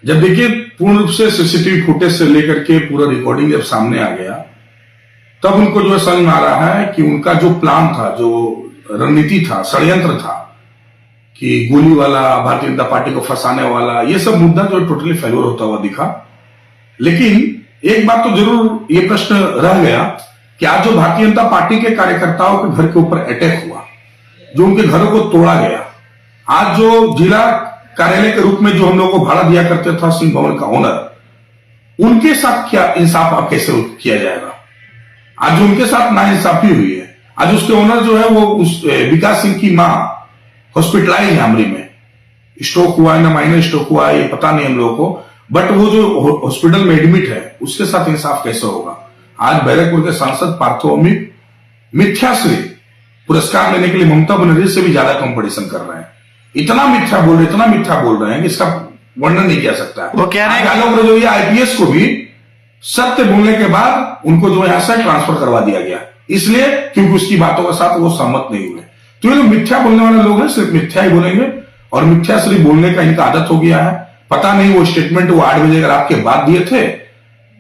जब देखिए पूर्ण रूप से सीसीटीवी फुटेज से लेकर के पूरा रिकॉर्डिंग जब सामने आ गया, तब उनको जो है समझ में आ रहा है कि उनका जो प्लान था, जो रणनीति था, षड्यंत्र था कि गोली वाला, भारतीय जनता पार्टी को फंसाने वाला, ये सब मुद्दा जो टोटली फेल्योर होता हुआ दिखा। लेकिन एक बात तो जरूर ये प्रश्न रह गया कि आज जो भारतीय जनता पार्टी के कार्यकर्ताओं के घर के ऊपर अटैक हुआ, जो उनके घरों को तोड़ा गया, आज जो जिला कार्यालय के रूप में जो हम लोग को भाड़ा दिया करते था सिंह भवन का ओनर, उनके साथ क्या इंसाफ आप कैसे किया जाएगा? आज जो उनके साथ नाइंसाफी हुई है, आज उसके ओनर जो है वो उस विकास सिंह की मां हॉस्पिटलाइज है अमरी में, स्ट्रोक हुआ है ना माइनर स्ट्रोक हुआ है ये पता नहीं हम लोगों को, बट वो जो हॉस्पिटल में एडमिट है उसके साथ इंसाफ कैसे होगा? आज बैरकपुर के सांसद पार्थो अमित मिथ्याश्री पुरस्कार लेने के लिए ममता बनर्जी से भी ज्यादा कंपटीशन कर रहे हैं। इतना मिथ्या बोल रहे हैं कि इसका वर्णन नहीं किया सकता। वो कह रहे हैं आलोक रजोरिया आईपीएस को भी सत्य बोलने के बाद उनको जो यहां से ट्रांसफर करवा दिया गया, इसलिए क्योंकि उसकी बातों के साथ वो सहमत नहीं हुए। तो ये जो मिथ्या बोलने वाले लोग हैं सिर्फ मिथ्या ही बोलेंगे और मिथ्या सिर्फ बोलने का इनका आदत हो गया है। पता नहीं वो स्टेटमेंट वो 8 बजे अगर आपके बाद दिए थे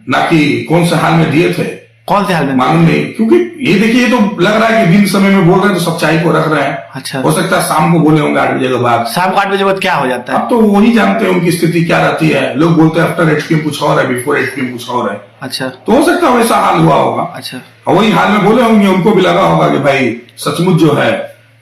ना कि कौन से हाल में दिए थे, कौन से हाल में मालूम नहीं, क्योंकि ये देखिए ये तो लग रहा है कि दिन समय में बोल रहे हैं तो सच्चाई को रख रहे हैं। अच्छा, हो सकता है शाम को बोले होंगे 8 बजे के बाद। शाम को 8 बजे बाद क्या हो जाता है? अब तो वही जानते हैं उनकी स्थिति क्या रहती है। लोग बोलते हैं आफ्टर 8 PM कुछ और है, बिफोर 8 PM कुछ और है। अच्छा, तो हो सकता है वैसा हाल हुआ होगा। अच्छा, और वही हाल में बोले होंगे, उनको भी लगा होगा कि भाई सचमुच जो है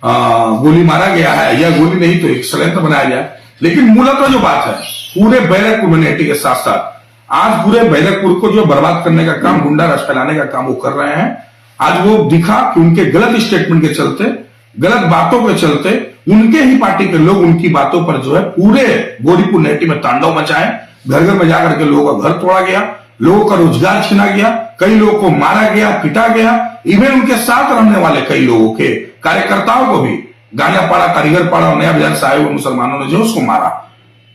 गोली मारा गया है या गोली नहीं तो एक षड्यंत्र बनाया जाए। लेकिन मूलतः जो बात है पूरे बैरकपुर कम्युनिटी के साथ साथ आज पूरे बैरकपुर को जो बर्बाद करने का काम, गुंडा राज फैलाने का काम वो कर रहे हैं। आज वो दिखा कि उनके गलत स्टेटमेंट के चलते, गलत बातों के चलते उनके ही पार्टी के लोग उनकी बातों पर जो है पूरे गोरीपुर नेटी में तांडव मचाए। घर घर में जाकर के लोगों का घर तोड़ा गया, लोगों का रोजगार छीना गया, कई लोगों को मारा गया, पीटा गया। इवन उनके साथ रहने वाले कई लोगों के कार्यकर्ताओं को भी गांजापाड़ा, कारीगर पाड़ा और नया बाजार से आए हुए मुसलमानों ने जो उसको मारा।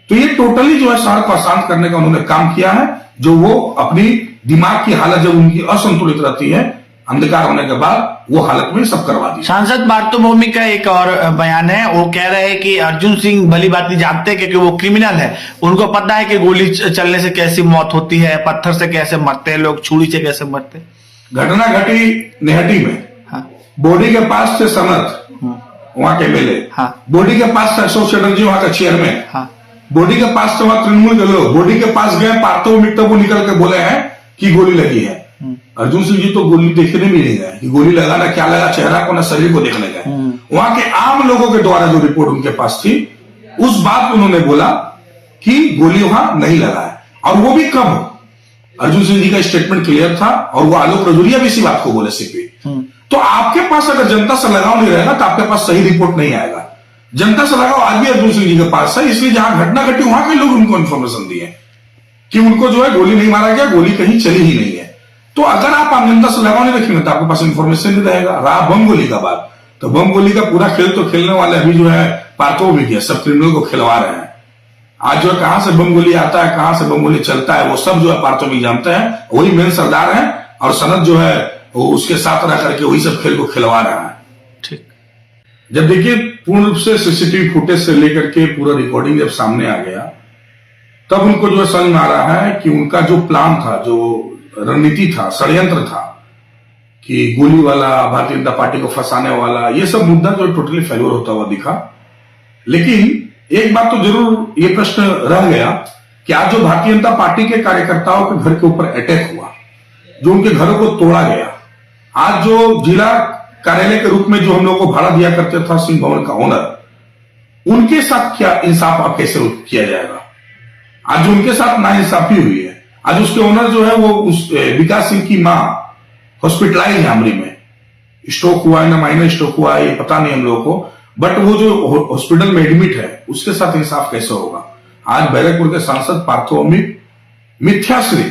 तो ये टोटली जो है शहर को अशांत करने का उन्होंने काम किया है। जो वो अपनी दिमाग की हालत जब उनकी असंतुलित रहती है अंधकार होने के बाद, वो हालत में सब करवा दी। सांसद पार्थो भौमी का एक और बयान है, वो कह रहे हैं कि अर्जुन सिंह भली बात नहीं जानते क्योंकि वो क्रिमिनल है, उनको पता है कि गोली चलने से कैसी मौत होती है, पत्थर से कैसे मरते हैं लोग, छुरी से कैसे मरते हैं। घटना घटी नेहटी में। हाँ, बॉडी के पास थे सनत वहां के एमएलए, हाँ, बॉडी के पास था अशोक चटर्जी वहां का चेयरमैन, हाँ, बॉडी के पास तो वहां तृणमूल के लोग, बॉडी के पास गए पार्थो मित्तर को निकल के बोले हैं कि गोली लगी है। अर्जुन सिंह जी तो गोली देखने भी नहीं गए कि गोली लगा ना क्या लगा, चेहरा को ना शरीर को देखने गए। वहां के आम लोगों के द्वारा जो रिपोर्ट उनके पास थी उस बात को उन्होंने बोला कि गोली वहां नहीं लगा है। और वो भी कब? अर्जुन सिंह जी का स्टेटमेंट क्लियर था और वो आलोक रजोरिया भी इसी बात को बोले सीपी। तो आपके पास अगर जनता से लगाव नहीं रहेगा तो आपके पास सही रिपोर्ट नहीं आएगा। जनता से लगाव आज भी अर्जुन सिंह जी के पास है, इसलिए जहां घटना घटी वहां के लोग उनको इन्फॉर्मेशन दिए कि उनको जो है गोली नहीं मारा गया, गोली कहीं चली ही नहीं है। तो अगर आप आम जनता से लगाव नहीं रखेंगे तो आपके पास इन्फॉर्मेशन नहीं रहेगा। रहा बम गोली का बात, तो बम गोली का पूरा खेल तो खेलने वाले अभी जो है पार्थो भी किया, सब क्रिमिनल को खिलवा रहे हैं। आज जो कहां से बम गोली आता है, कहां से बम गोली चलता है, वो सब जो है पार्थो भी जानते हैं। वही मेन सरदार है और सनत जो है वो उसके साथ रह करके वही सब खेल को खिलवा रहा है। ठीक। जब देखिए पूर्ण रूप से सीसीटीवी फुटेज से लेकर के पूरा रिकॉर्डिंग जब सामने आ गया, तब उनको जो है समझ में आ रहा है कि उनका जो प्लान था, जो रणनीति था, षड्यंत्र था कि गोली वाला, भारतीय जनता पार्टी को फंसाने वाला, ये सब मुद्दा जो टोटली फेल्योर होता हुआ दिखा। लेकिन एक बात तो जरूर ये प्रश्न रह गया कि आज जो भारतीय जनता पार्टी के कार्यकर्ताओं के घर के ऊपर अटैक हुआ, जो उनके घरों को तोड़ा गया, आज जो जिला कार्यालय के रूप में जो हम लोग को भाड़ा दिया करते था सिंह भवन का ओनर, उनके साथ क्या इंसाफ आप कैसे किया जाएगा? आज जो उनके साथ नाइंसाफी हुई है, आज उसके ओनर जो है वो उस विकास सिंह की मां हॉस्पिटलाइज है अमरी में, स्ट्रोक हुआ है ना माइनर स्ट्रोक हुआ है ये पता नहीं हम लोगों को, बट वो जो हॉस्पिटल में एडमिट है उसके साथ इंसाफ कैसे होगा? आज बैरकपुर के सांसद पार्थो अमित मिथ्याश्री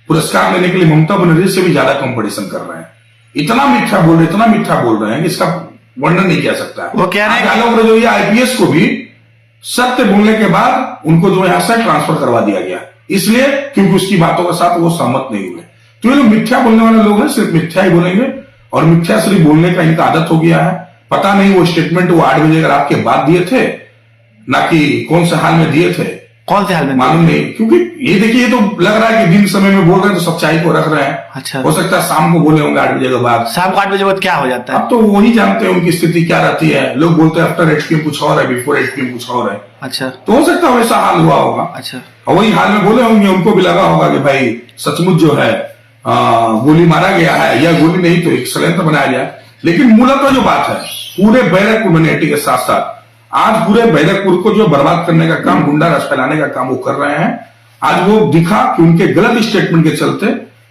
पुरस्कार लेने के लिए ममता बनर्जी से भी ज्यादा कंपटीशन कर रहे हैं। इतना मिथ्या बोल रहे हैं कि इसका वर्णन नहीं किया सकता। वो कह रहे हैं आलोक रजोरिया आईपीएस को भी सत्य बोलने के बाद उनको जो यहां से ट्रांसफर करवा दिया गया, इसलिए क्योंकि उसकी बातों के साथ वो सहमत नहीं हुए। तो ये लोग मिथ्या बोलने वाले लोग हैं सिर्फ मिथ्या ही बोलेंगे और मिथ्या सिर्फ बोलने का इनका आदत हो गया है। पता नहीं वो स्टेटमेंट वो 8 बजे अगर आपके बाद दिए थे ना कि कौन से हाल में दिए थे, कौन से हाल में? मालूम नहीं, क्योंकि ये देखिए ये तो लग रहा है कि दिन समय में बोल रहे हैं तो सच्चाई को रख रहे हैं। अच्छा, हो सकता है शाम को बोले होंगे 8 बजे के बाद। शाम को 8 बजे बाद क्या हो जाता है? अब तो वही जानते हैं उनकी स्थिति क्या रहती है। लोग बोलते हैं आफ्टर एचपीएम कुछ और है, बिफोर एचपीएम कुछ और है। अच्छा, तो हो सकता है वैसा हाल हुआ होगा। अच्छा, और वही हाल में बोले होंगे, उनको भी लगा होगा कि भाई सचमुच जो है गोली मारा गया है, या गोली नहीं तो एक षड्यंत्र बनाया जाए। लेकिन मूलतः जो बात है, पूरे बैरकपुर कम्युनिटी के साथ साथ आज पूरे बैरकपुर को जो बर्बाद करने का काम, गुंडा राज फैलाने का काम वो कर रहे हैं। आज वो दिखा कि उनके गलत स्टेटमेंट के चलते,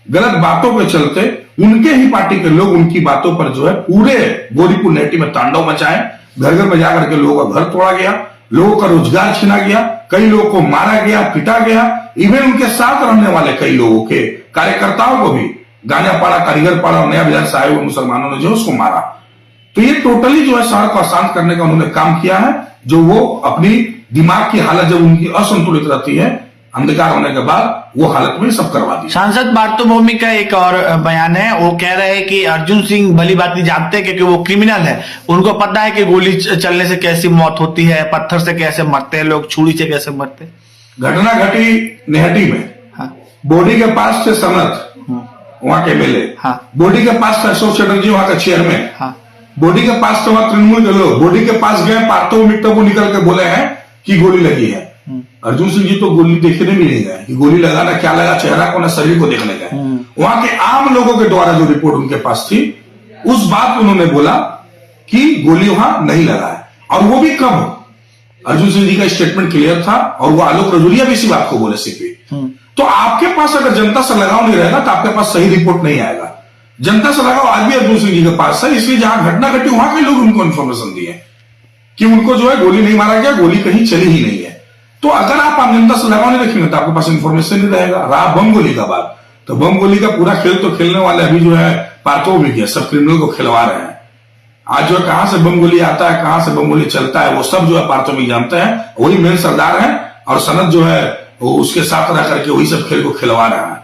गलत बातों के चलते उनके ही पार्टी के लोग उनकी बातों पर जो है पूरे गोरीपुर नेटी में तांडव मचाए। घर घर में जाकर के लोगों का घर तोड़ा गया, लोगों का रोजगार छीना गया, कई लोगों को मारा गया, पिटा गया। इवन उनके साथ रहने वाले कई लोगों के कार्यकर्ताओं को भी गांजा पाड़ा, कारीगर पाड़ा और नया बाजार से आए हुए मुसलमानों ने जो उसको मारा। तो ये टोटली जो है शहर को अशांत करने का उन्होंने काम किया है। जो वो अपनी दिमाग की हालत जब उनकी असंतुलित रहती है, अंधकार होने के बाद, वो हालत में सब करवा दी। सांसद पार्थो भौमिक का एक और बयान है, वो कह रहे हैं कि अर्जुन सिंह भली बात जानते हैं क्योंकि वो क्रिमिनल है। उनको पता है कि गोली चलने से कैसी मौत होती है, पत्थर से कैसे मरते हैं लोग, छुरी से कैसे मरते हैं। घटना घटी नेहटी में। हाँ, बोडी के पास थे सनत, वहां के एमएलए। हाँ, बोडी के पास था अशोक चटर्जी, वहां का चेयरमैन। हाँ, बोडी के पास तो वहां तृणमूल के लोग। बोडी के पास गए, पार्थो भौमिक तब वो निकल के बोले हैं कि गोली लगी है। अर्जुन सिंह जी तो गोली देखने भी नहीं गए कि गोली लगा ना क्या लगा, चेहरा को ना शरीर को देखने गए। वहां के आम लोगों के द्वारा जो रिपोर्ट उनके पास थी, उस बात उन्होंने बोला कि गोली वहां नहीं लगा है। और वो भी कब? अर्जुन सिंह जी का स्टेटमेंट क्लियर था और वो आलोक रजोलिया भी इसी बात को बोले सीपी। तो आपके पास अगर जनता से लगाव नहीं रहेगा तो आपके पास सही रिपोर्ट नहीं आएगा। जनता से लगाव आज भी अर्जुन सिंह जी के पास है, इसलिए जहां घटना घटी वहां के लोग उनको इन्फॉर्मेशन दिए कि उनको जो है गोली नहीं मारा गया, गोली कहीं चली ही नहीं है। तो अगर आप आम जनता से लगाव नहीं रखेंगे तो आपके पास इन्फॉर्मेशन नहीं रहेगा। रहा बम गोली का बात, तो बम गोली का पूरा खेल तो खेलने वाले अभी जो है पार्थो भी किया, सब क्रिमिनल को खिलवा रहे हैं। आज जो है कहां से बम गोली आता है, कहां से बम गोली चलता है, वो सब जो है पार्थो भी जानते हैं। वही मेन सरदार है और सनत जो है वो उसके साथ रह करके वही सब खेल को खिलवा रहा है।